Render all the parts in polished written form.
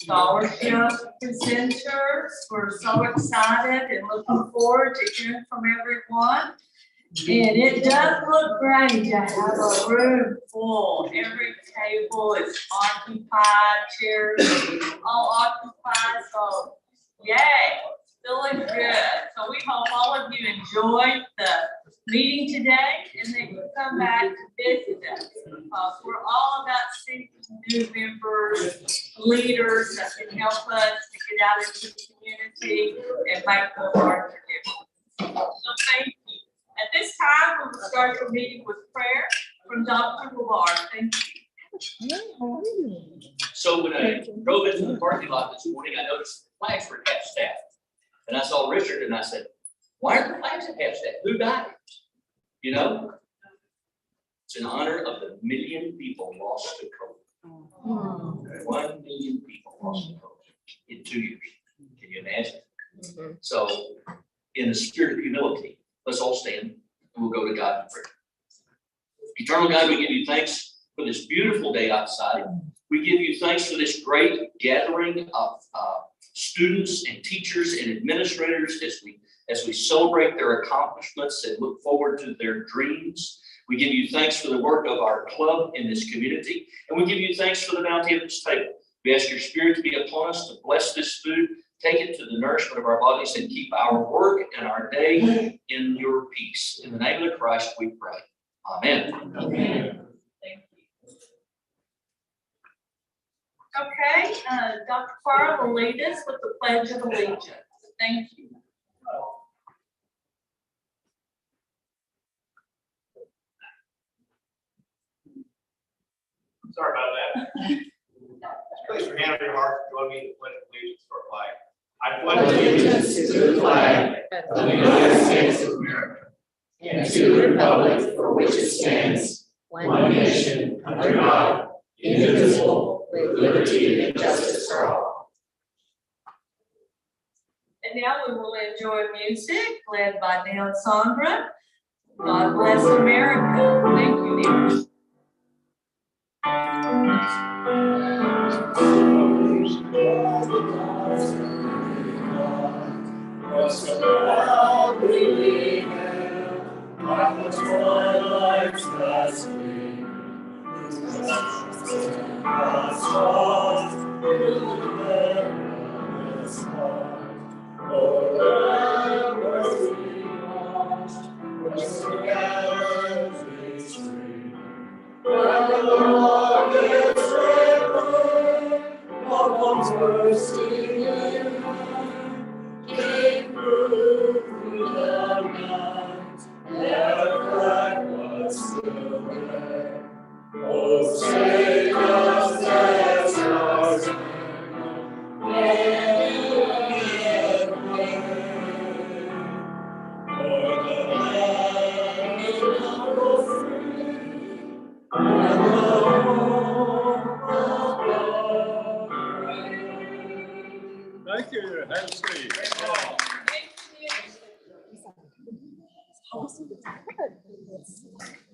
Scholarship presenters. We're so excited and looking forward to hearing from everyone. And it does look great to have a room full. Every table is occupied, chairs all occupied. So, yay, feeling good. So we hope all of you enjoyed the meeting today and that you come back to visit us, because we're all about seeking new members, leaders that can help us to get out into the community and make a larger difference. So thank you. At this time, we will start the meeting with prayer from Dr. Willard. Thank you. So when I drove into the parking lot this morning, I noticed the flags were half staff. And I saw Richard and I said, why are the flags at half staff? Who died? You know? It's in honor of the 1 million people lost to COVID. 1 million people lost to COVID in 2 years. Can you imagine? So in the spirit of humility, let's all stand and we'll go to God in prayer. Eternal God, we give you thanks for this beautiful day outside. We give you thanks for this great gathering of students and teachers and administrators as we celebrate their accomplishments and look forward to their dreams. We give you thanks for the work of our club in this community, and we give you thanks for the bounty of this table. We ask your Spirit to be upon us, to bless this food, take it to the nourishment of our bodies, and keep our work and our day in your peace. In the name of Christ we pray. Amen. Amen. Thank you. Okay, Dr. Farr will lead us with the Pledge of Allegiance. Thank you. Sorry about that. Place your hand on your heart and join me in the Pledge of Allegiance to our flag. I pledge allegiance to the flag of the United States of America and to the republic for which it stands, one nation, under God, indivisible, with liberty and justice for all. And now we will enjoy music led by Neil Sondra. God bless America. Thank you, Neil. Thank you. Have a seat.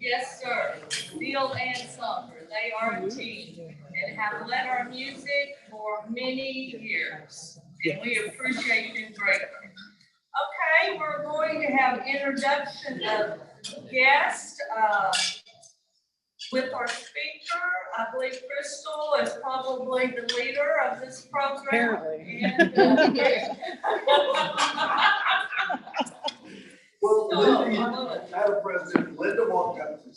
Yes, sir. Neil and Summer, they are a team and have led our music for many years, and we appreciate them greatly. Okay, we're going to have introduction of guests with our speaker. I believe Crystal is probably the leader of this program. Apparently. And, Well, Madam President, Linda walked up to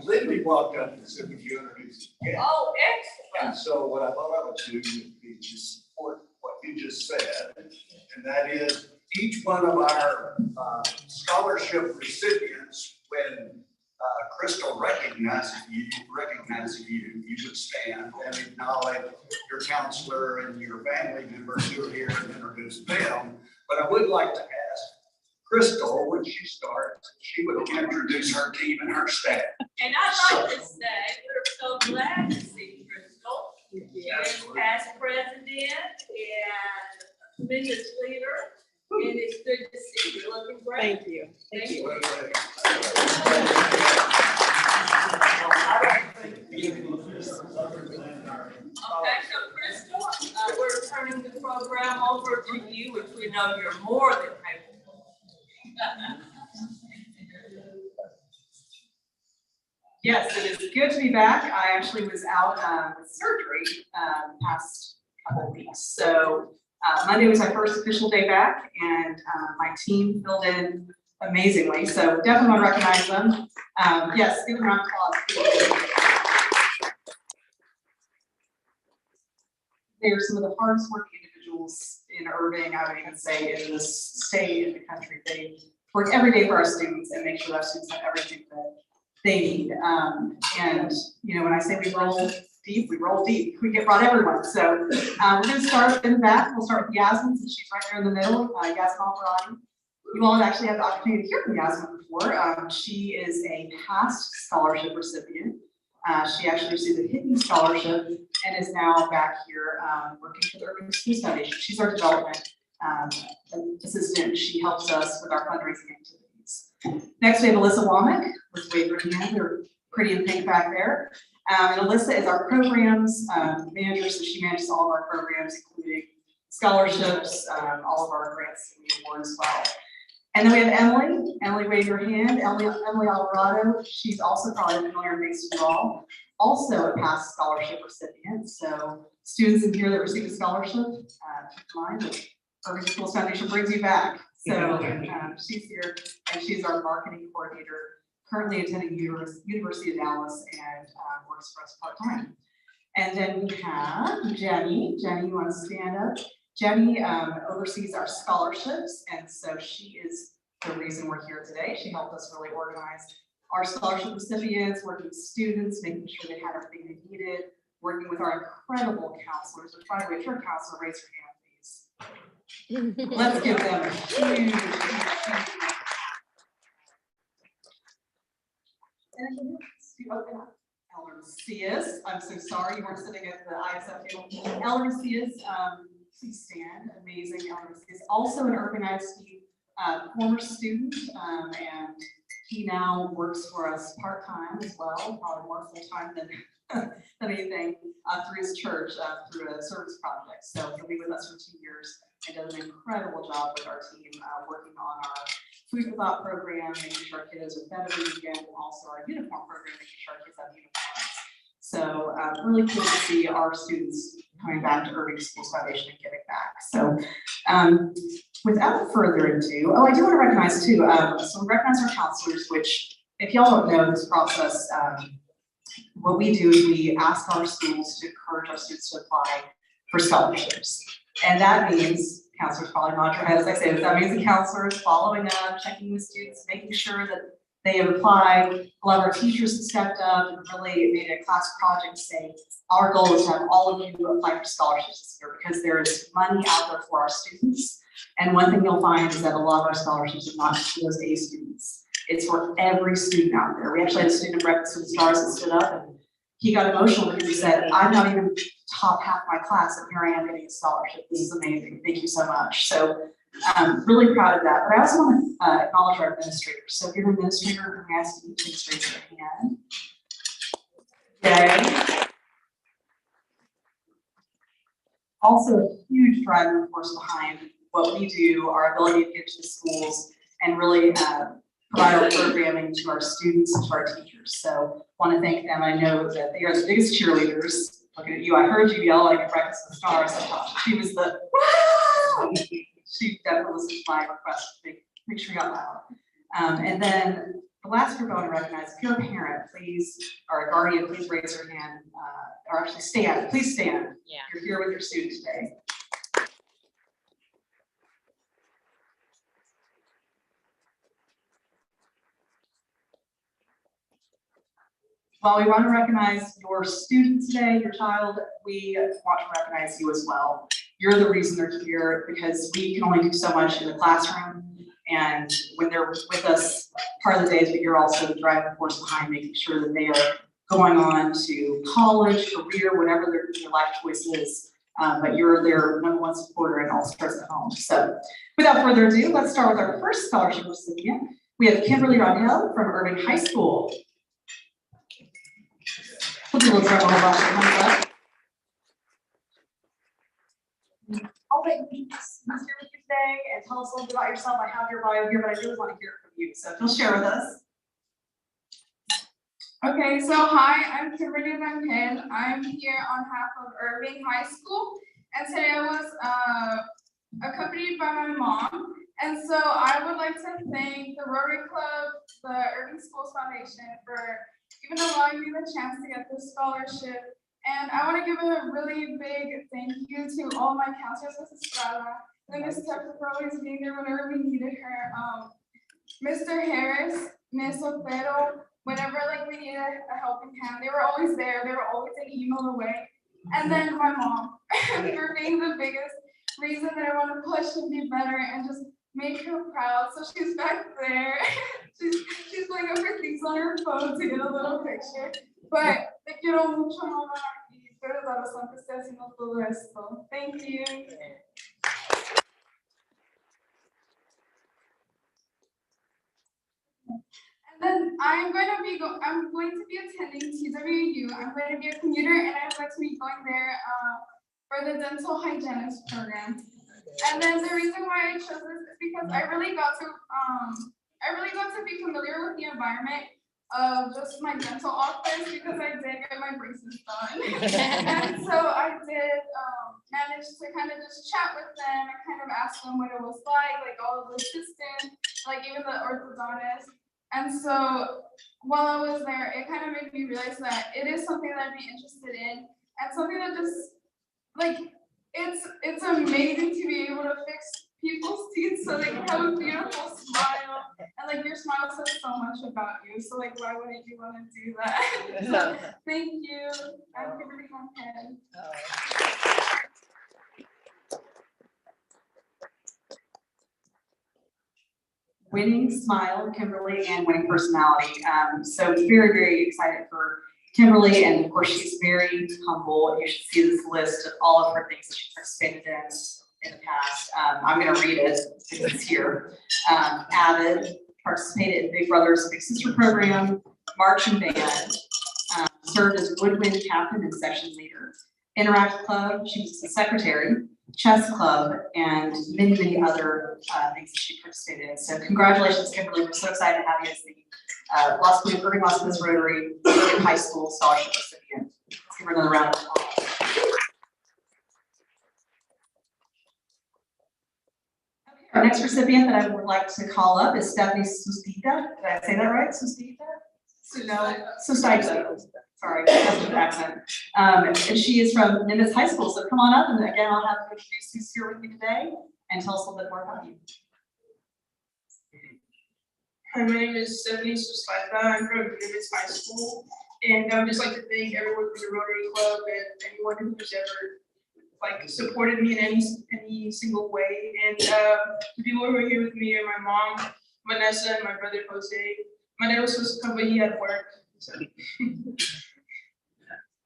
Lindy walked up to see if you introduced. Yeah. Oh, excellent. And so what I thought I would do would be to support what you just said, and that is each one of our scholarship recipients, when Crystal recognizes you, you would stand and acknowledge your counselor and your family members who are here and introduce them. But I would like to ask Crystal, when she starts, she would introduce her team and her staff. And I'd like to say, we're so glad to see Crystal. She is past president and tremendous leader, and it's good to see you. Looking great. Thank you. Thank you. I don't think we can other than our Okay, so Crystal, we're turning the program over to you, which we know you're more than capable. Yes, it is good to be back. I actually was out with surgery past couple of weeks. So Monday was my first official day back, and my team filled in amazingly. So definitely want to recognize them. Yes, give them a round of applause. They're some of the hardest working individuals in Irving, I would even say, in this state, in the country. They work every day for our students and make sure that our students have everything that they need. And you know, when I say we roll deep, we roll deep. We brought everyone. So we're going to start in the back. We'll start with Jasmine, since she's right there in the middle. Jasmine, you all have actually had the opportunity to hear from Jasmine before. She is a past scholarship recipient. She actually received a hidden scholarship and is now back here working for the Irving Schools Foundation. She's our development assistant. She helps us with our fundraising activities. Next, we have Alyssa Womack. Let's wave her hand. They're pretty in pink back there. And Alyssa is our programs manager, so she manages all of our programs, including scholarships, all of our grants and awards as well. And then we have Emily. Emily, wave your hand. Emily Alvarado. She's also probably familiar face to you all. Also a past scholarship recipient. So students in here that receive a scholarship, keep in mind that Irving Schools Foundation brings you back. So she's here, and she's our marketing coordinator, currently attending University of Dallas, and works for us part-time. And then we have Jenny. Jenny, you want to stand up? Jenny oversees our scholarships, and so she is the reason we're here today. She helped us really organize our scholarship recipients, working with students, making sure they had everything they needed, working with our incredible counselors. Which, by the way, if you're a counselor, raise your hand, please. Let's give them a huge, huge. Elder Macias, I'm so sorry you weren't sitting at the ISF table. Elder Macias, please stand. Amazing, Elder Macias. Also an Irving ISD former student, and he now works for us part-time as well, probably more full-time than anything, through his church, through a service project. So he'll be with us for 2 years and does an incredible job with our team, working on our Food for Thought program, making sure our kiddos are fed every weekend, and also our uniform program, making sure our kids have uniforms. So really cool to see our students coming back to Irving Schools Foundation and giving back. So without further ado, I do want to recognize too, so we recognize our counselors, which if y'all don't know this process, what we do is we ask our schools to encourage our students to apply for scholarships. And that means counselors probably nod your head as I say this. That means the counselors following up, checking with students, making sure that they have applied. A lot of our teachers have stepped up and really made a class project saying, our goal is to have all of you apply for scholarships this year, because there is money out there for our students. And one thing you'll find is that a lot of our scholarships are not just for those A students. It's for every student out there. We actually had a student at Breakfast with the Stars that stood up, and he got emotional because he said, I'm not even top half my class, and here I am getting a scholarship. This is amazing. Thank you so much. So I'm really proud of that. But I also want to acknowledge our administrators. So if you're an administrator, I'm asking you to please raise your hand. Okay. Also a huge driving force behind what we do, our ability to get to the schools and really provide our programming to our students and to our teachers. So I want to thank them. I know that they are the biggest cheerleaders. Looking at you, I heard you yell like a Breakfast with the Stars. She was the, wow! She definitely listened to my request to make sure you got loud. And then the last group I want to recognize, if you're a parent, please, or a guardian, please raise your hand, or actually stand. Please stand. Yeah. You're here with your student today. While we want to recognize your student today, your child, we want to recognize you as well. You're the reason they're here, because we can only do so much in the classroom. And when they're with us part of the days, but you're also the driving force behind making sure that they are going on to college, career, whatever their life choice is. But you're their #1 supporter, and all starts at home. So without further ado, let's start with our first scholarship recipient. We have Kimberly Rodhill from Irving High School. We'll do a little drum roll. I'll let you here with you today and tell us a little bit about yourself. I have your bio here, but I really want to hear it from you. So if you'll share with us. Okay, so hi, I'm Kimberly Van Pen. I'm here on behalf of Irving High School, and today I was accompanied by my mom. And so I would like to thank the Rotary Club, the Irving Schools Foundation for even allowing me the chance to get this scholarship. And I want to give a really big thank you to all my counselors, Mrs. Estrada, and Ms. Casper for always being there whenever we needed her. Mr. Harris, Ms. Otero, whenever like we needed a helping hand, they were always there. They were always an email away. And then my mom, for being the biggest reason that I want to push and be better and just make her proud. So she's back there. she's pulling up her things on her phone to get a little picture. But te quiero mucho, mamá, y espero la razón que esté haciendo todo esto. Thank you. And then I'm going to be attending TWU. I'm going to be a commuter, and I'm going to be going there for the dental hygienist program. And then the reason why I chose this is because I really got to be familiar with the environment of just my dental office because I did get my braces done. And so I did manage to kind of just chat with them and kind of ask them what it was like all of the assistants, like even the orthodontist. And so while I was there, it kind of made me realize that it is something that I'd be interested in and something that just like, it's amazing to be able to fix people's teeth so they can have a beautiful smile. And like your smile says so much about you. So like, why wouldn't you want to do that? So, thank you. I'm Kimberly Van Pen. Winning smile, Kimberly, and winning personality. So very, very excited for Kimberly, and of course she's very humble. You should see this list of all of her things that she participated in the past. I'm going to read it because it's here. Avid, participated in Big Brothers Big Sister program, marching band, served as woodwind captain and section leader. Interact Club, she was the secretary. Chess Club, and many, many other things that she participated in. So congratulations, Kimberly. We're so excited to have you as the Irving Las Colinas Rotary High School Scholarship recipient. Let's give her another round of applause. Okay, our next recipient that I would like to call up is Stephanie Sustita. Did I say that right? Sustita? No, Sustita. Sorry, that's an accent. And she is from Nimitz High School. So come on up, and again, I'll have her introduce who's here with me today and tell us a little bit more about you. Hi, my name is Stephanie Sustita. I'm from Nimitz High School, and I would just like to thank everyone from the Rotary Club and anyone who's ever like supported me in any single way. And the people who are here with me are my mom, Vanessa, and my brother Jose. My dad was supposed to come, but he had work. So.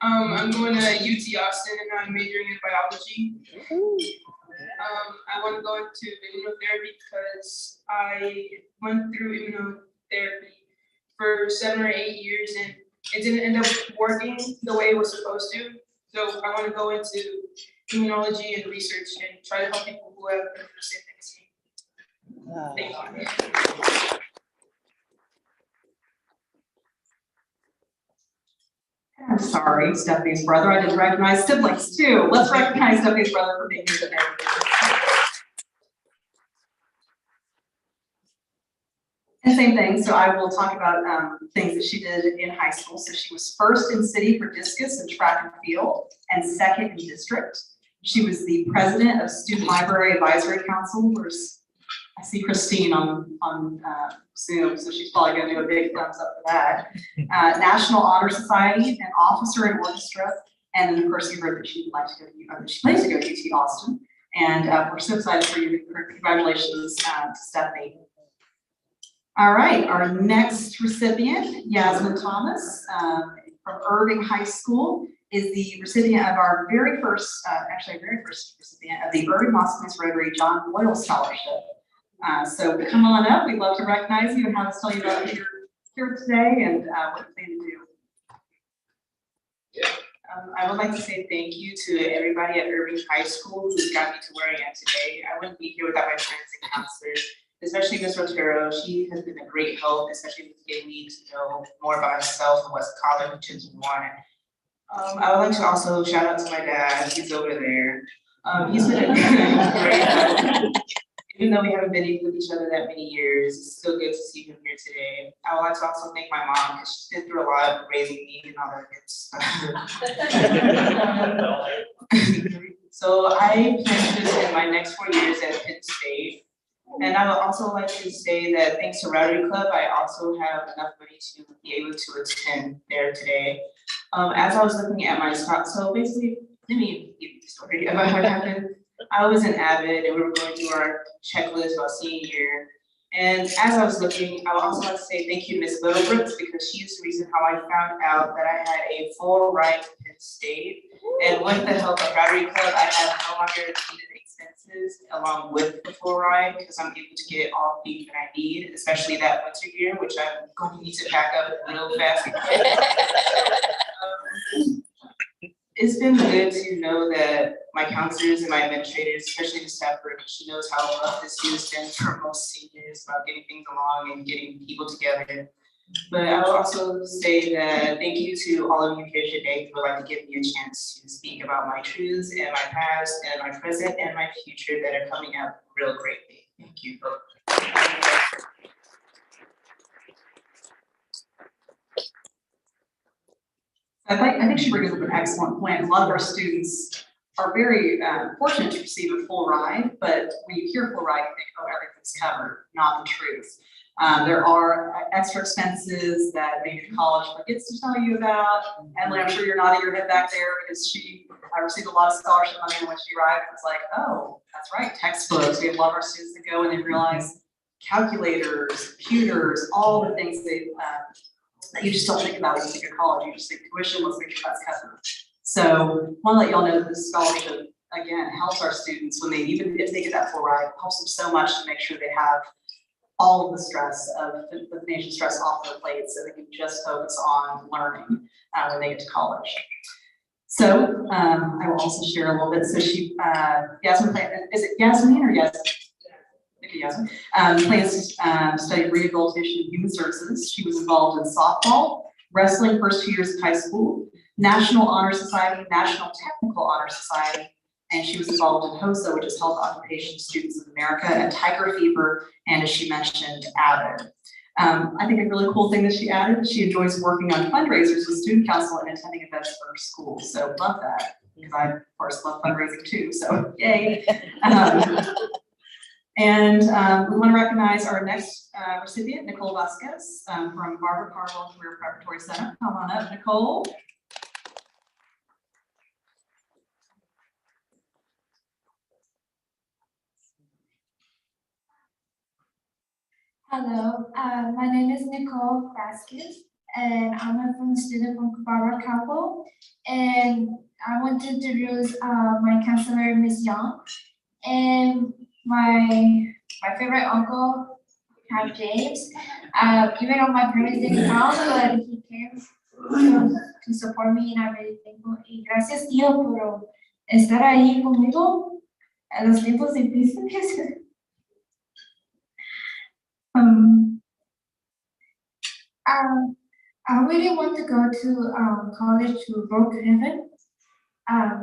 I'm going to UT Austin, and I'm majoring in biology. I want to go into immunotherapy because I went through immunotherapy for 7 or 8 years, and it didn't end up working the way it was supposed to. So I want to go into immunology and research and try to help people who have been through the same thing as me. Thank you. I'm sorry, Stephanie's brother. I didn't recognize siblings too. Let's recognize Stephanie's brother for being here today. And same thing, so I will talk about things that she did in high school. So she was first in city for discus and track and field, and second in district. She was the president of Student Library Advisory Council. I see Christine on Zoom, so she's probably going to do a big thumbs up for that. National Honor Society, an officer in orchestra, and then of course you heard that she would like to go to she plans to go to UT Austin, and we're so excited for you. Congratulations to Stephanie. All right, our next recipient, Jasmine Thomas from Irving High School, is the recipient of our very first recipient of the Irving Las Colinas Rotary John Boyle Scholarship. So come on up. We'd love to recognize you and have us tell you about who you're here today and what you plan to do. I would like to say thank you to everybody at Irving High School who's got me to where I am today. I wouldn't be here without my friends and counselors, especially Ms. Rotero. She has been a great help, especially with getting me to know more about myself and what college is wanted. I would like to also shout out to my dad. He's over there. He's been a great help. Even though we haven't been with each other that many years, it's still good to see him here today. I would like to also thank my mom because she's been through a lot of raising me and all that good stuff. So I plan to spend my next 4 years at Penn State. And I would also like to say that thanks to Rotary Club, I also have enough money to be able to attend there today. As I was looking at my stock, so basically, let me give you the story about what happened. I was an avid and we were going through our checklist about senior year. And as I was looking, I would also like to say thank you to Ms. Littlebrooks because she's the reason how I found out that I had a full ride to Penn State. And with the help of Rotary Club, I have no longer needed expenses along with the full ride because I'm able to get all the things that I need, especially that winter gear, which I'm going to need to pack up real fast. It's been good to know that my counselors and my administrators, especially Ms. Casper, she knows how rough this year has been for most seniors about getting things along and getting people together. But I will also say that thank you to all of you here today who would like to give me a chance to speak about my truths and my past and my present and my future that are coming up real greatly. Thank you. I think she brings up an excellent point. A lot of our students are very fortunate to receive a full ride, but when you hear full ride, you think, oh, everything's covered, not the truth. There are extra expenses that maybe college forgets to tell you about. Emily, I'm sure you're nodding your head back there because I received a lot of scholarship money, and when she arrived, it was like, oh, that's right, textbooks. We have a lot of our students that go and they realize calculators, computers, all the things that you just don't think about when you think of college. You just think tuition, let's make sure that's covered. So I want to let y'all know that this scholarship, again, helps our students when even if they get that full ride, helps them so much to make sure they have all of the stress of the financial stress off their plate so they can just focus on learning when they get to college. So I will also share a little bit. So Jasmine, is it Jasmine or Jasmine? Jasmine, plans to study rehabilitation and human services. She was involved in softball, wrestling first 2 years of high school, National Honor Society, National Technical Honor Society, and she was involved in HOSA, which is Health Occupation Students of America, and Tiger Fever, and as she mentioned, AVID. I think a really cool thing that she added, she enjoys working on fundraisers with student council and attending events for her school. So love that, because I, of course, love fundraising too, so yay. And we want to recognize our next recipient, Nicole Vasquez from Barbara Carville Career Preparatory Center. Come on up, Nicole. Hello, my name is Nicole Vasquez, and I'm a student from Barbara Carville. And I want to introduce my counselor, Ms. Young, and my favorite uncle, James. Even though my parents didn't come, but he came to support me, and I'm really thankful. Y gracias, tío, por estar ahí conmigo en los tiempos difíciles. I really want to go to college to road to heaven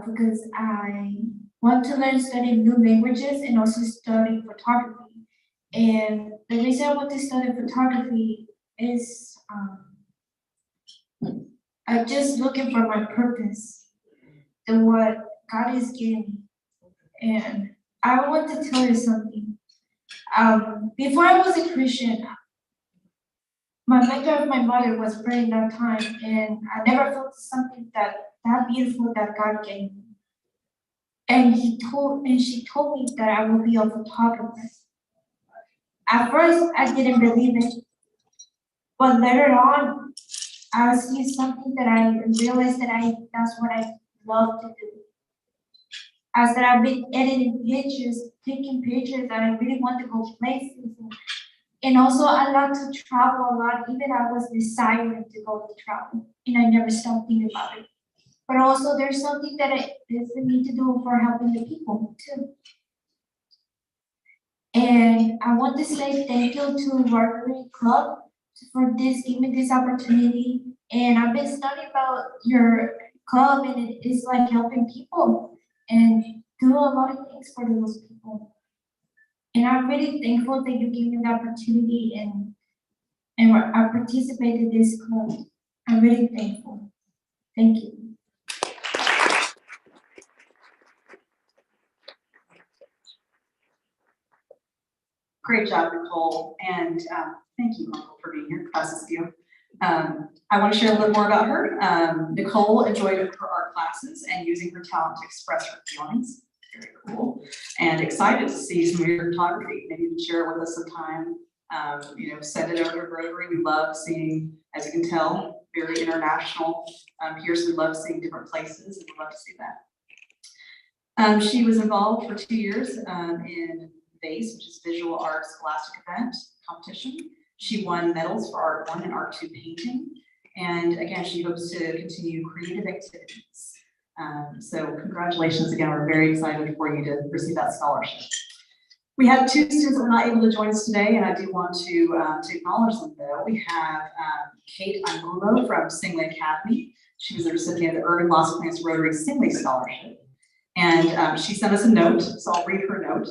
because I want to learn study new languages and also study photography. And the reason I want to study photography is I'm just looking for my purpose and what God is giving me. And I want to tell you something. Before I was a Christian, my mentor of my mother was praying that time, and I never felt something that beautiful that God gave me. And she told me that I will be a photographer. At first, I didn't believe it, but later on, I see something that I realized that's what I love to do. As that I've been editing pictures, taking pictures, and I really want to go places. And also, I love to travel a lot. Even I was desiring to go to travel, and I never stopped thinking about it. but also there's something that it doesn't need to do for helping the people too. And I want to say thank you to Rotary Club for giving me this opportunity. And I've been studying about your club, and it is like helping people and do a lot of things for those people. And I'm really thankful that you gave me the opportunity and I participated in this club. I'm really thankful. Thank you. Great job, Nicole, and thank you, Michael, for being here. Classes you. I want to share a little more about her. Nicole enjoyed her art classes and using her talent to express her feelings. Very cool. And excited to see some of your photography. Maybe you can share it with us sometime. Send it over to Rotary. We love seeing, as you can tell, very international. Here, so we love seeing different places, and we love to see that. She was involved for 2 years in VASE, which is Visual Arts Scholastic Event Competition. She won medals for Art 1 and Art 2 painting. And again, she hopes to continue creative activities. So congratulations again, we're very excited for you to receive that scholarship. We have 2 students that were not able to join us today, and I do want to acknowledge them though. We have Kate Angola from Stingley Academy. She was the recipient of the Irving, Las Colinas Rotary Stingley Scholarship. And she sent us a note, so I'll read her note.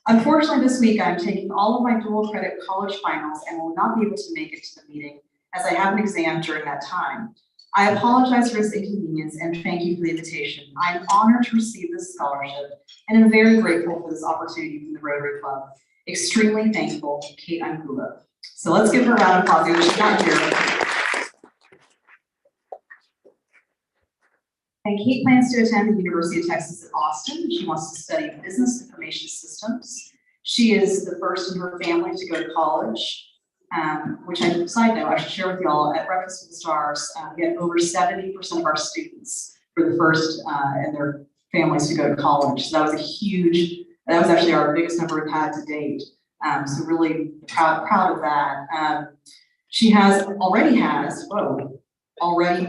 Unfortunately, this week I'm taking all of my dual credit college finals and will not be able to make it to the meeting as I have an exam during that time. I apologize for this inconvenience and thank you for the invitation. I am honored to receive this scholarship and am very grateful for this opportunity from the Rotary Club. Extremely thankful, Kate Angula. So let's give her a round of applause, even though she's not here. And Kate plans to attend the University of Texas at Austin. She wants to study business information systems. She is the first in her family to go to college, which side note, I should share with y'all, at Breakfast with the Stars, we had over 70% of our students were the first in their families to go to college. So that was actually our biggest number we've had to date. So really proud of that. She already has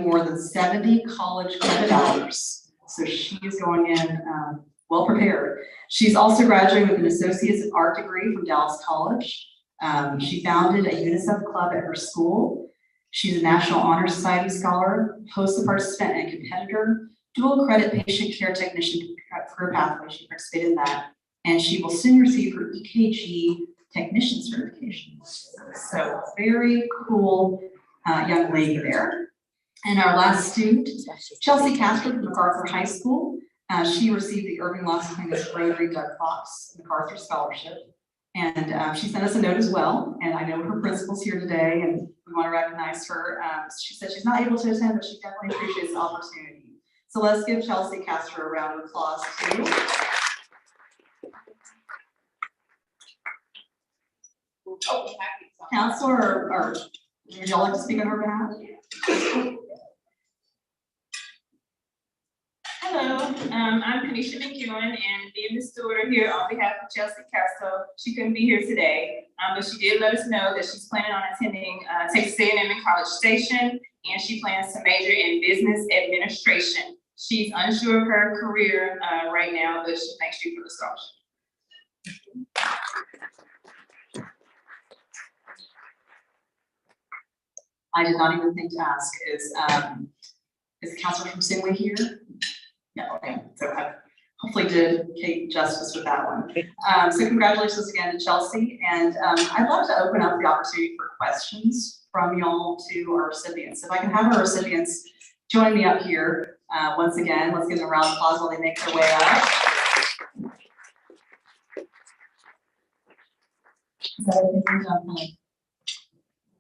more than 70 college credit hours. So she's going in well prepared. She's also graduating with an Associate's in Art degree from Dallas College. She founded a UNICEF club at her school. She's a National Honor Society scholar, post participant and competitor, dual credit patient care technician career pathway. She participated in that. And she will soon receive her EKG technician certification. So very cool young lady there. And our last student, Chelsea Casper from MacArthur High School. She received the Irving, Las Colinas Rotary Doug Fox MacArthur Scholarship. And she sent us a note as well. And I know her principal's here today and we want to recognize her. She said she's not able to attend, but she definitely appreciates the opportunity. So let's give Chelsea Casper a round of applause too. Counselor, or would y'all like to speak on her behalf? Hello, I'm Kanisha McEwen and being the steward here on behalf of Chelsea Castro. She couldn't be here today, but she did let us know that she's planning on attending Texas A&M in College Station, and she plans to major in business administration. She's unsure of her career right now, but she thanks you for the scholarship. I did not even think to ask, is the counselor from Stingley here? No, okay, so I hopefully did Kate justice with that one. So congratulations again to Chelsea, and I'd love to open up the opportunity for questions from y'all to our recipients. If I can have our recipients join me up here once again, let's give them a round of applause while they make their way up. So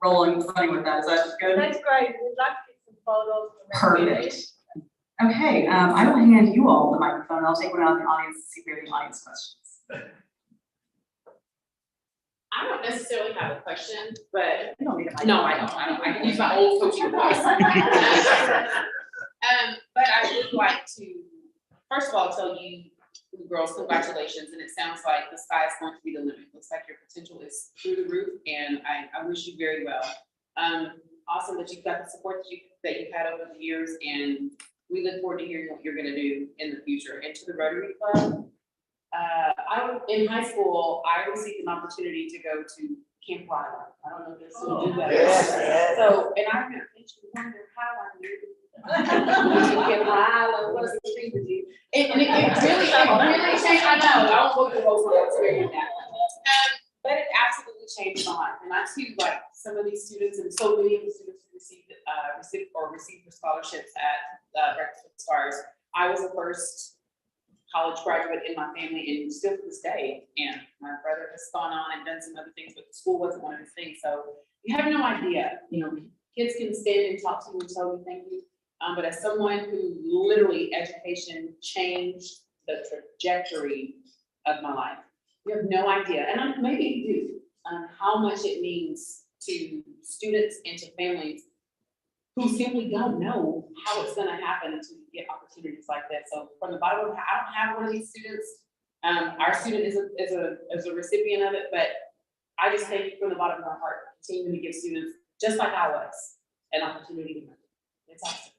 I running with that, is that good? That's great, we'd like to get some photos. Perfect. Okay, I will hand you all the microphone. I'll take one out of the audience to see if we have any audience questions. I don't necessarily have a question, but You don't need a mic. no, I don't. I can use my old coaching voice. But I would like to, first of all, tell you girls congratulations, and it sounds like the sky is going to be the limit. Looks like your potential is through the roof, and I wish you very well. Awesome that you've got the support that you've had over the years, and we look forward to hearing what you're gonna do in the future. And to the Rotary Club, in high school, I received an opportunity to go to Camp Lila. I don't know if this will do that. Yes. So, and I remember thinking, wonder how I knew. Camp Lila, what is the street to do? And it really changed, I know, I won't go through the whole story, I'll spare you that. But it absolutely changed my life. And I too, like some of these students and so many of the students who received the scholarships at Breakfast with the Stars, I was the first college graduate in my family and still to this day. And my brother has gone on and done some other things, but school wasn't one of his things. So you have no idea, kids can stand and talk to you and tell you thank you. But as someone who literally education changed the trajectory of my life, you have no idea, and maybe you do, how much it means to students and to families who simply don't know how it's gonna happen until you get opportunities like that. So from the bottom of my, I don't have one of these students. Our student is a recipient of it, but I just thank you from the bottom of my heart, continuing to give students, just like I was, an opportunity to learn. It's awesome.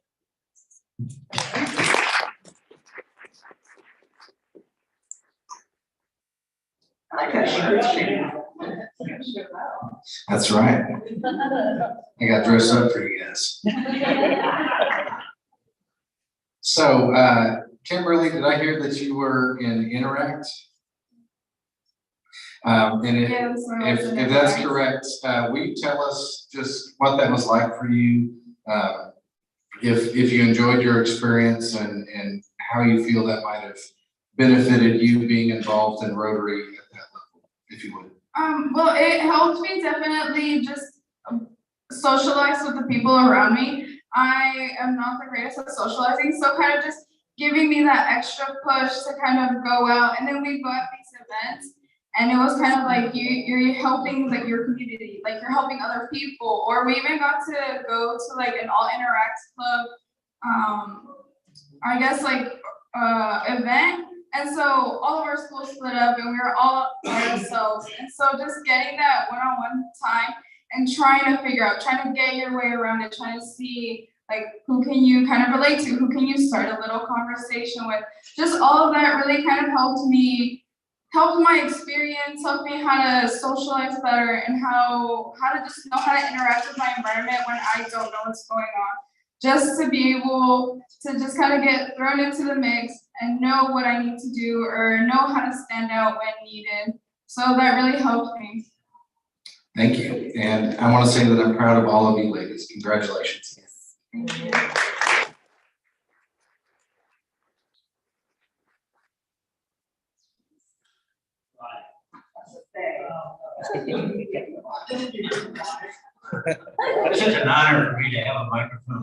That's right. I got dressed up for you guys. So, Kimberly, did I hear that you were in Interact? And if that's correct, will you tell us just what that was like for you? If you enjoyed your experience and how you feel that might have benefited you being involved in Rotary at that level, if you would. Well, it helped me definitely just socialize with the people around me. I am not the greatest at socializing, so kind of just giving me that extra push to kind of go out. And then we go at these events, and it was kind of like you're helping like your community, like you're helping other people. Or we even got to go to like an all Interact club, I guess like event. And so all of our schools split up and we were all by ourselves. And so just getting that one-on-one time and trying to get your way around it, trying to see like who can you kind of relate to, who can you start a little conversation with. Just all of that really kind of helped my experience, helped me how to socialize better and how to just know how to interact with my environment when I don't know what's going on. Just to be able to just kind of get thrown into the mix and know what I need to do or know how to stand out when needed. So that really helped me. Thank you. And I want to say that I'm proud of all of you ladies. Congratulations. Thank you. It's such an honor for me to have a microphone.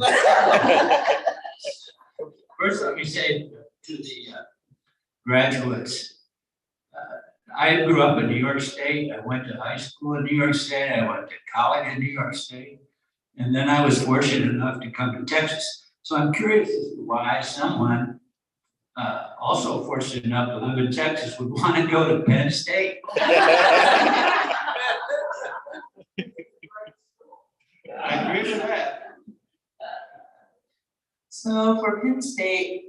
First, let me say to the graduates, I grew up in New York State. I went to high school in New York State. I went to college in New York State. And then I was fortunate enough to come to Texas. So I'm curious as to why someone also fortunate enough to live in Texas would want to go to Penn State. I agree with that. So for Penn State,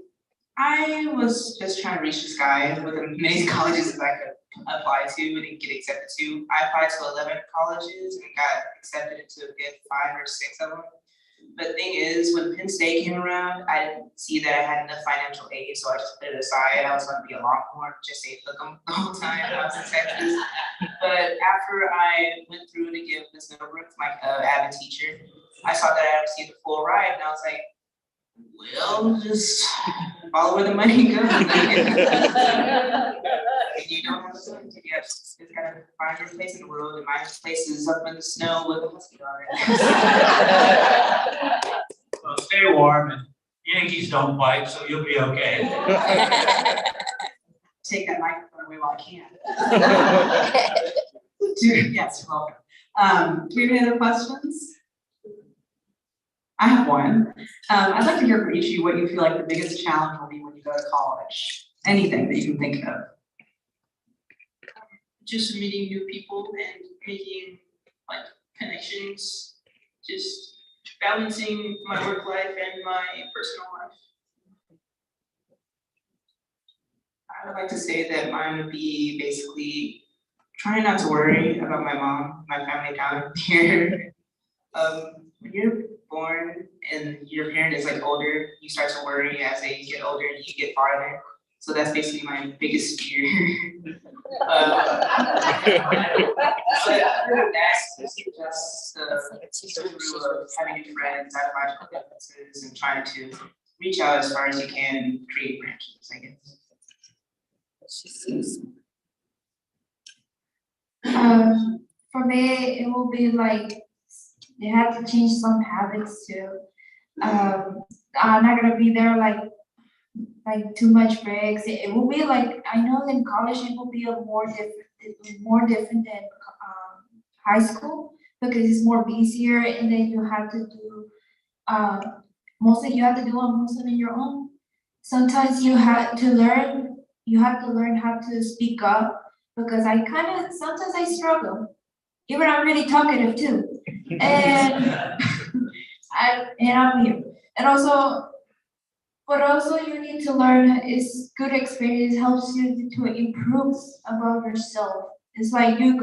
I was just trying to reach the sky with as many colleges as I could apply to and get accepted to. I applied to 11 colleges and got accepted into a good 5 or 6 of them. But the thing is, when Penn State came around, I didn't see that I had enough financial aid, so I just put it aside. I was going to be a Longhorn, just say hook 'em the whole time I was in Texas. But after I went through to give Ms. Middlebrook, my avid teacher, I saw that I received a full ride, and I was like, well, just follow where the money goes. If you don't have the money, you just gotta find your place in the world, and my place is up in the snow with a husky already. Well, stay warm, and Yankees don't bite, so you'll be okay. Take that microphone away while I can. Yes, you're welcome. Do we have any other questions? I have one. I'd like to hear from each of you what you feel like the biggest challenge will be when you go to college. Anything that you can think of. Just meeting new people and making like connections, just balancing my work life and my personal life. I would like to say that mine would be basically trying not to worry about my mom, my family down here. When you're born and your parent is like older, you start to worry as they get older and you get farther. So that's basically my biggest fear. That's just through having new friends, ideological differences, and trying to reach out as far as you can and create branches, I guess. For me, it will be like they have to change some habits too. I'm not gonna be there like too much breaks. It will be like, I know in college it will be a more different than high school because it's more busier and then you have to do mostly you have to do most of it your own. Sometimes you have to learn how to speak up because sometimes I struggle. Even I'm really talkative too. And I'm here. And also, but also you need to learn is good experience helps you to improve about yourself. It's like you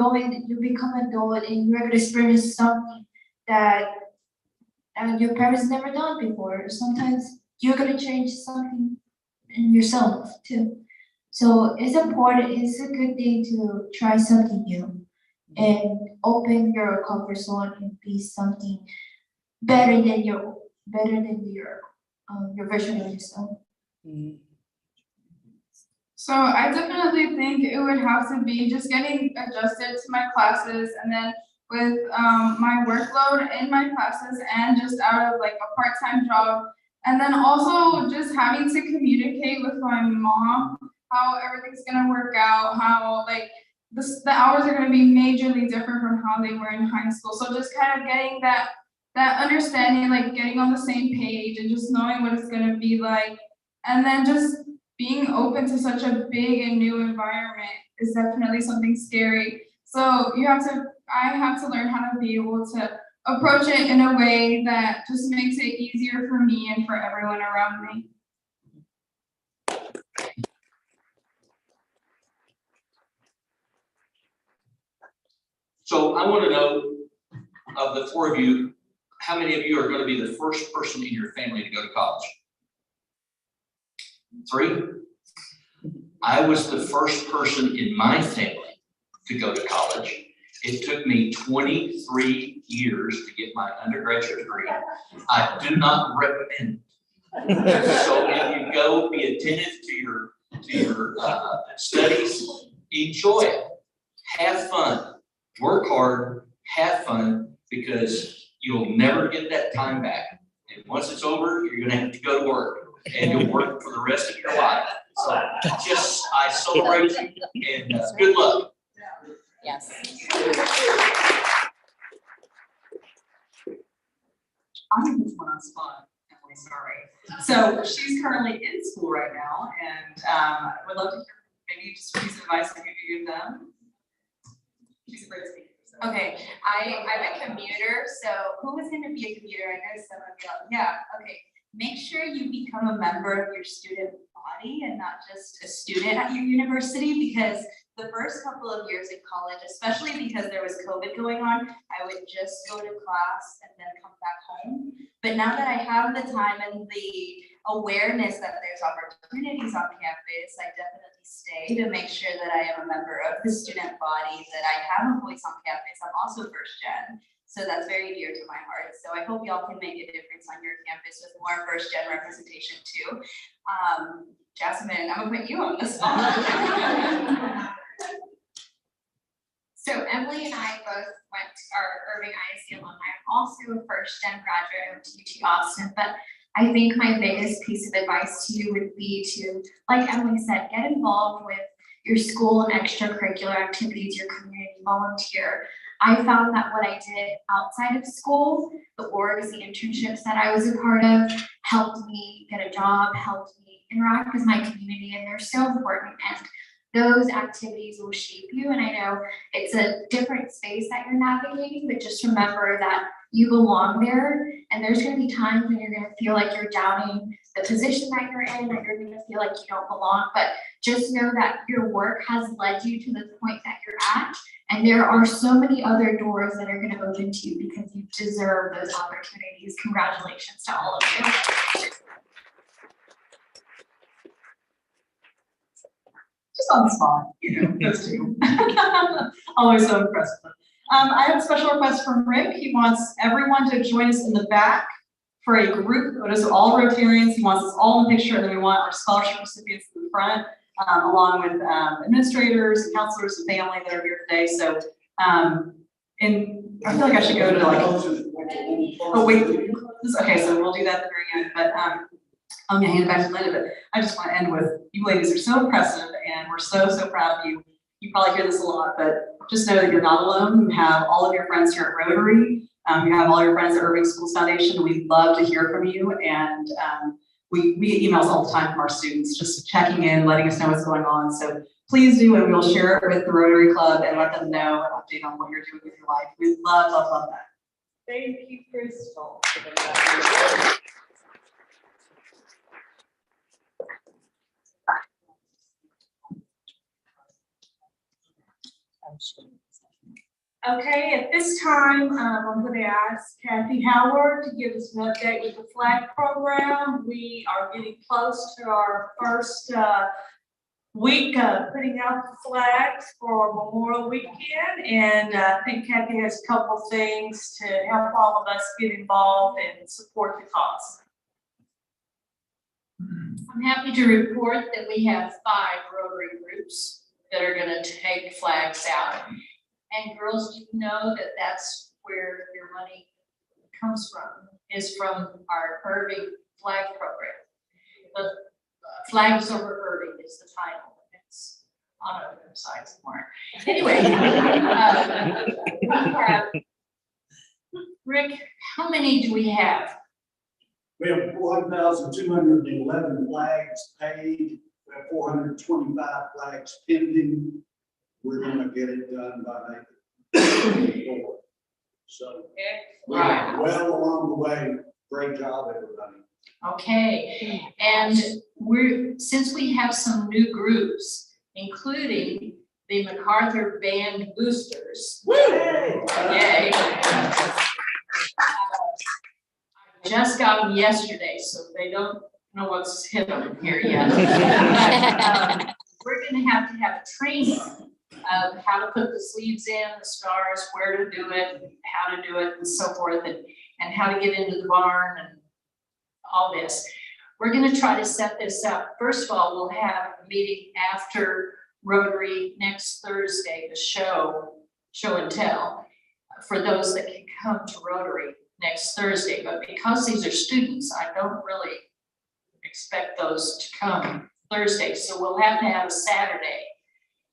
become an adult and you're gonna experience something that your parents never done before. Sometimes you're gonna change something in yourself too. So it's important, it's a good thing to try something new and open your comfort zone and be something better than your version of yourself. So I definitely think it would have to be just getting adjusted to my classes and then with my workload in my classes and just out of like a part-time job. And then also just having to communicate with my mom, how everything's gonna work out, how like the hours are gonna be majorly different from how they were in high school. So just kind of getting that understanding, like getting on the same page and just knowing what it's gonna be like. And then just being open to such a big and new environment is definitely something scary. So I have to learn how to be able to approach it in a way that just makes it easier for me and for everyone around me. So I want to know, of the four of you, how many of you are going to be the first person in your family to go to college? 3? I was the first person in my family to go to college. It took me 23 years to get my undergraduate degree. I do not recommend it. So if you go, be attentive to your studies, enjoy it, have fun, work hard, have fun, because you'll never get that time back. And once it's over, you're gonna have to go to work, and you'll work for the rest of your life. So I celebrate you, and good luck. Yes. I'm gonna put one on spot, Emily, sorry. So she's currently in school right now, and would love to hear maybe just a piece of advice that you give them. She's a great speaker. So. Okay, I'm a commuter, so who is gonna be a commuter? I know some of y'all, yeah, okay. Make sure you become a member of your student body and not just a student at your university, because the first couple of years in college, especially because there was COVID going on, I would just go to class and then come back home. But now that I have the time and the awareness that there's opportunities on campus, I definitely stay to make sure that I am a member of the student body, that I have a voice on campus. I'm also first gen. So that's very dear to my heart. So I hope y'all can make a difference on your campus with more first gen representation too. Jasmine, I'm gonna put you on the spot. So Emily and I both went to our Irving ISD alumni. I'm also a first gen graduate of UT Austin, but I think my biggest piece of advice to you would be to, like Emily said, get involved with your school and extracurricular activities, your community volunteer. I found that what I did outside of school, the orgs, the internships that I was a part of, helped me get a job, helped me interact with my community, and they're so important. And those activities will shape you. And I know it's a different space that you're navigating, but just remember that you belong there. And there's going to be times when you're going to feel like you're doubting the position that you're in, or you're going to feel like you don't belong. But just know that your work has led you to the point that you're at. And there are so many other doors that are going to open to you because you deserve those opportunities. Congratulations to all of you. Just on the spot, those two. Always so impressed with them. I have a special request from Rick. He wants everyone to join us in the back for a group photo. So all Rotarians, he wants us all in the picture, and then we want our scholarship recipients in the front, along with administrators, counselors, and family that are here today. So, and I feel like I should go to oh wait, okay, so we'll do that at the very end. But I'm gonna hand it back to Linda. But I just want to end with, you ladies are so impressive, and we're so proud of you. You probably hear this a lot, but just know that you're not alone. You have all of your friends here at Rotary. You have all your friends at Irving Schools Foundation. We'd love to hear from you. And we get emails all the time from our students, just checking in, letting us know what's going on. So please do, and we'll share it with the Rotary Club and let them know and update on what you're doing with your life. We'd love that. Thank you, Crystal. Okay, at this time, I'm going to ask Kathy Howard to give us an update with the flag program. We are getting close to our first week of putting out the flags for Memorial Weekend, and I think Kathy has a couple things to help all of us get involved and support the cause. I'm happy to report that we have 5 Rotary groups that are going to take flags out. And girls, you know that that's where your money comes from, is from our Irving flag program. The Flags Over Irving is the title. It's on our website somewhere. Anyway, we have, Rick, how many do we have? We have 1,211 flags paid. We have 425 flags pending. We're gonna get it done by May 24th. So Right. well along the way. Great job, everybody. Okay, and since we have some new groups, including the MacArthur Band Boosters. Yay! I just got them yesterday, so they don't know what's hit them here yet. But, we're gonna have a training of how to put the sleeves in, the stars, where to do it, how to do it, and so forth, and how to get into the barn and all this. We're gonna try to set this up. First of all, we'll have a meeting after Rotary next Thursday, the show and tell, for those that can come to Rotary next Thursday. But because these are students, I don't really expect those to come Thursday. So we'll have to have a Saturday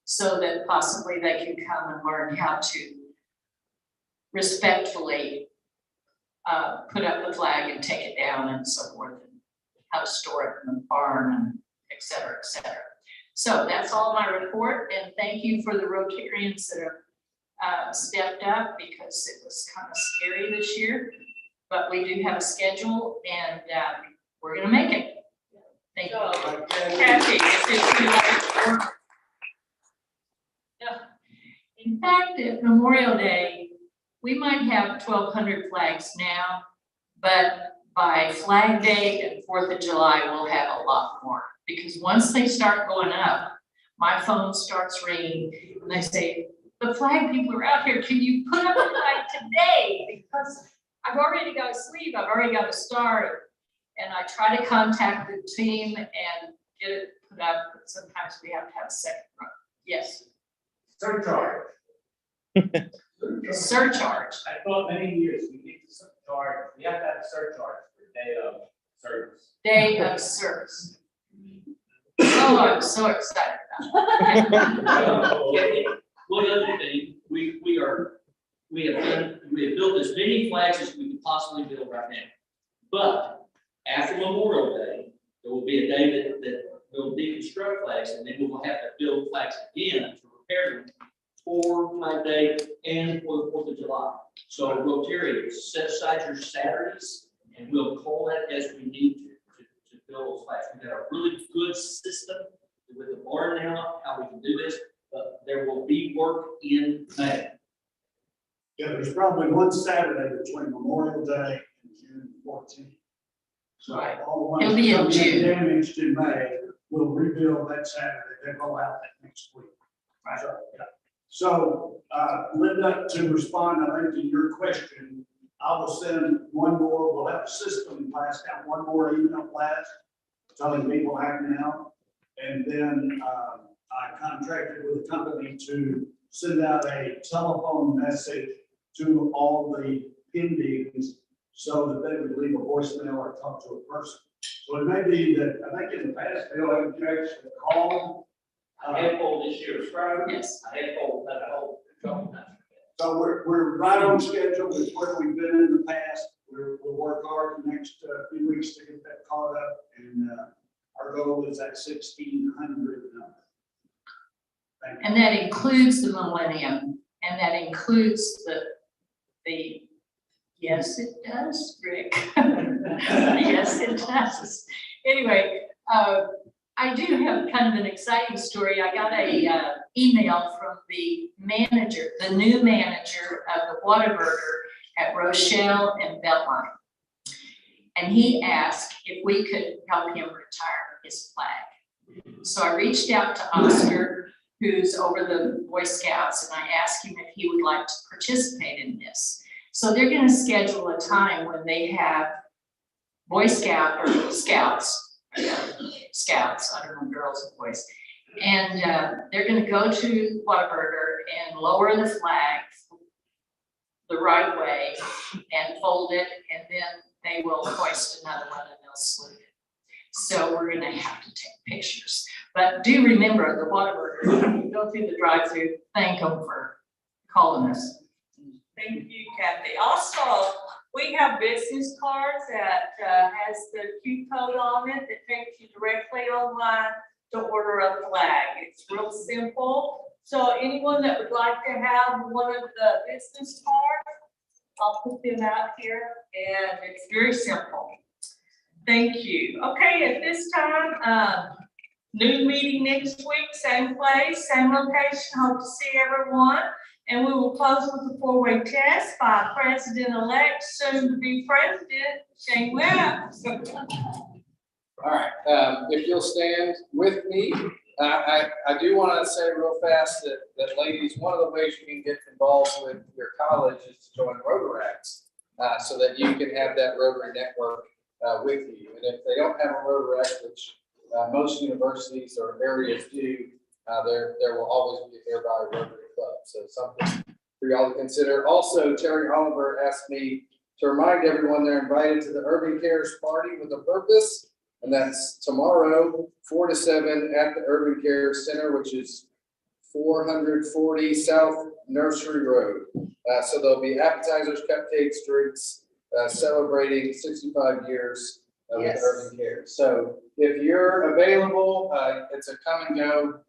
so that possibly they can come and learn how to respectfully put up the flag and take it down and so forth, and how to store it in the barn, and et cetera, et cetera. So that's all my report, and thank you for the Rotarians that have stepped up, because it was kind of scary this year, but we do have a schedule, and we're gonna make it. Thank you. Kathy, is it Yeah. In fact, at Memorial Day, we might have 1,200 flags now, but by Flag Day and 4th of July, we'll have a lot more. Because once they start going up, my phone starts ringing, and they say, the flag people are out here, can you put up a flag today? Because I've already got a sleeve, I've already got a star, and I try to contact the team and get it put up, but sometimes we have to have a second run. Yes. Surcharge. Surcharge. I thought many years we need to surcharge, we have to have a surcharge for day of service. Day of service. Oh, I'm so excited about it. One other thing, we have built as many flags as we could possibly build right now. But after Memorial Day, there will be a day that we'll deconstruct flags, and then we will have to build flags again to repair them for Flag Day and for the 4th of July. So Rotary, set aside your Saturdays, and we'll call that as we need to build those flags. We've got a really good system with the barn now, how we can do this, but there will be work in May. Yeah, there's probably one Saturday between Memorial Day and June 14th. So Right. all the It'll ones be in that June. get damaged in May, we'll rebuild that Saturday, they'll go out that next week. Right. So, yeah. So, Linda, to respond, I think to your question, I will send one more, we'll have a system blast out, one more email blast telling people acting out. And then, I contracted with a company to send out a telephone message to all the pendings so that they would leave a voicemail or talk to a person. So it may be that, I think in the past, they'll have text and call. A handful this year, Yes. a handful, that whole. So we're right on schedule with where we've been in the past. We'll work hard the next few weeks to get that caught up, and our goal is at 1,600 number. Thank you. And that includes the Millennium, and that includes the, yes, it does, Rick. Yes, it does. Anyway, I do have kind of an exciting story. I got a email from the manager, the new manager of the Whataburger at Rochelle and Beltline. And he asked if we could help him retire his flag. So I reached out to Oscar, who's over the Boy Scouts, and I asked him if he would like to participate in this. So they're gonna schedule a time when they have Boy Scout or Scouts, I don't know, girls or boys. And they're gonna go to Whataburger and lower the flag the right way and fold it, and then they will hoist another one and they'll salute it. So we're gonna have to take pictures. But do remember the Whataburger, when you go through the drive-through, thank them for calling us. Thank you, Kathy. Also, we have business cards that has the Q code on it that takes you directly online to order a flag. It's real simple. So anyone that would like to have one of the business cards, I'll put them out here, and it's very simple. Thank you. Okay, at this time, new meeting next week, same place, same location. Hope to see everyone. And we will close with the four-way test by President-elect, soon to be President, Shane Webb. All right, if you'll stand with me, I do want to say real fast that ladies, one of the ways you can get involved with your college is to join Rotaracts, so that you can have that Rotary network with you. And if they don't have a Rotaract, which most universities or areas do, there will always be a nearby Rotary Club. So something for y'all to consider. Also, Terry Oliver asked me to remind everyone they're invited to the Irving Cares Party with a purpose. And that's tomorrow, 4 to 7 at the Irving Cares Center, which is 440 South Nursery Road. So there'll be appetizers, cupcakes, drinks, celebrating 65 years with Irving Cares. So if you're available, it's a come and go.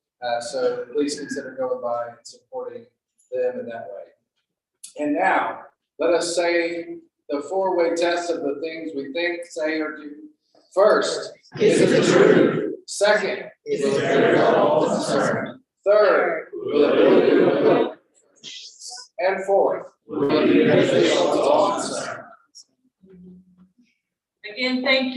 So please consider going by and supporting them in that way. And now, let us say the four-way test of the things we think, say, or do. First, is it true? Second, is it very concern? Third, will it really do it? And fourth, will it be beneficial to all concerned? Again, thank you.